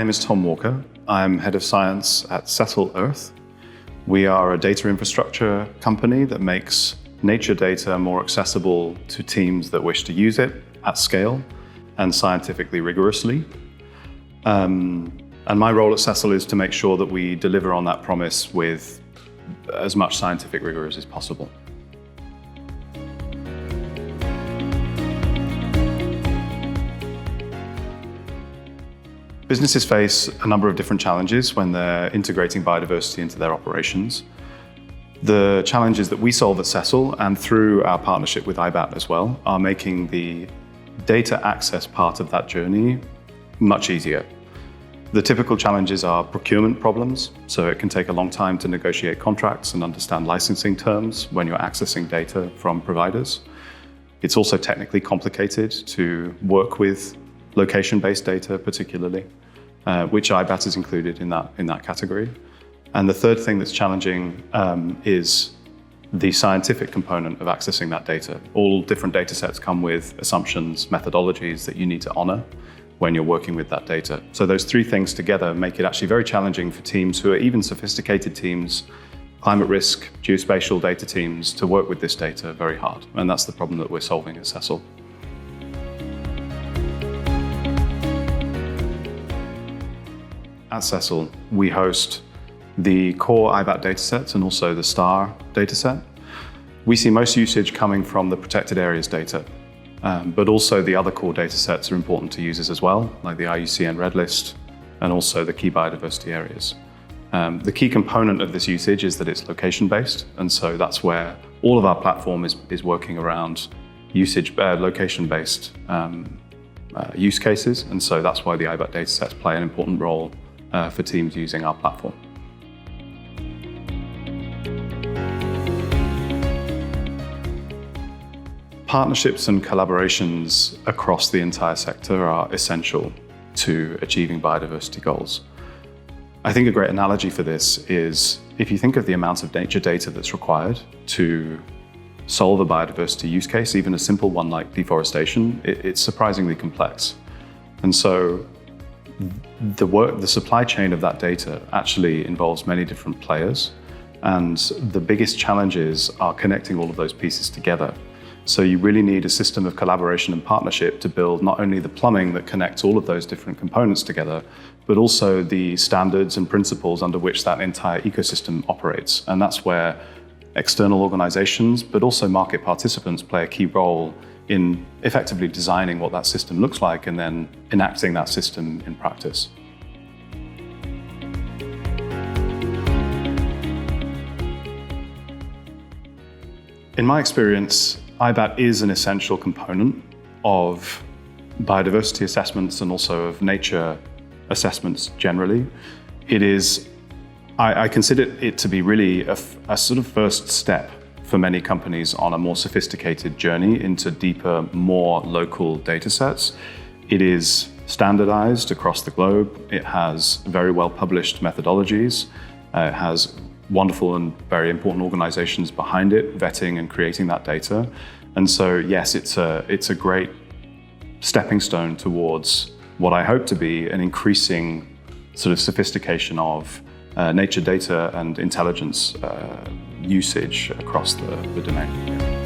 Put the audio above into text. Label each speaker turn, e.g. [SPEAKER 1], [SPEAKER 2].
[SPEAKER 1] name is Tom Walker. I'm head of science at Cecil Earth. We are a data infrastructure company that makes nature data more accessible to teams that wish to use it at scale and scientifically rigorously. And my role at Cecil is to make sure that we deliver on that promise with as much scientific rigor as is possible. Businesses face a number of different challenges when they're integrating biodiversity into their operations. The challenges that we solve at Cecil, and through our partnership with IBAT as well, are making the data access part of that journey much easier. The typical challenges are procurement problems, so it can take a long time to negotiate contracts and understand licensing terms when you're accessing data from providers. It's also technically complicated to work with location-based data particularly, which IBAT is included in that category. And the third thing that's challenging is the scientific component of accessing that data. All different data sets come with assumptions, methodologies that you need to honor when you're working with that data. So those three things together make it actually very challenging for teams who are even sophisticated teams, climate risk, geospatial data teams, to work with this data very hard. And that's the problem that we're solving at Cecil. At Cecil, we host the core IBAT datasets and also the STAR dataset. We see most usage coming from the protected areas data, but also the other core datasets are important to users as well, like the IUCN Red List and also the key biodiversity areas. The key component of this usage is that it's location-based, and so that's where all of our platform is working around location-based use cases, and so that's why the IBAT datasets play an important role for teams using our platform. Partnerships and collaborations across the entire sector are essential to achieving biodiversity goals. I think a great analogy for this is if you think of the amount of nature data that's required to solve a biodiversity use case, even a simple one like deforestation, it's surprisingly complex. And so the supply chain of that data actually involves many different players, and the biggest challenges are connecting all of those pieces together. So you really need a system of collaboration and partnership to build not only the plumbing that connects all of those different components together, but also the standards and principles under which that entire ecosystem operates. And that's where external organizations, but also market participants play a key role in effectively designing what that system looks like and then enacting that system in practice. In my experience, IBAT is an essential component of biodiversity assessments and also of nature assessments generally. I consider it to be really a sort of first step for many companies on a more sophisticated journey into deeper, more local data sets. It is standardized across the globe. It has very well published methodologies. It has wonderful and very important organizations behind it, vetting and creating that data. And so, yes, it's a great stepping stone towards what I hope to be an increasing sort of sophistication of nature data and intelligence usage across the domain.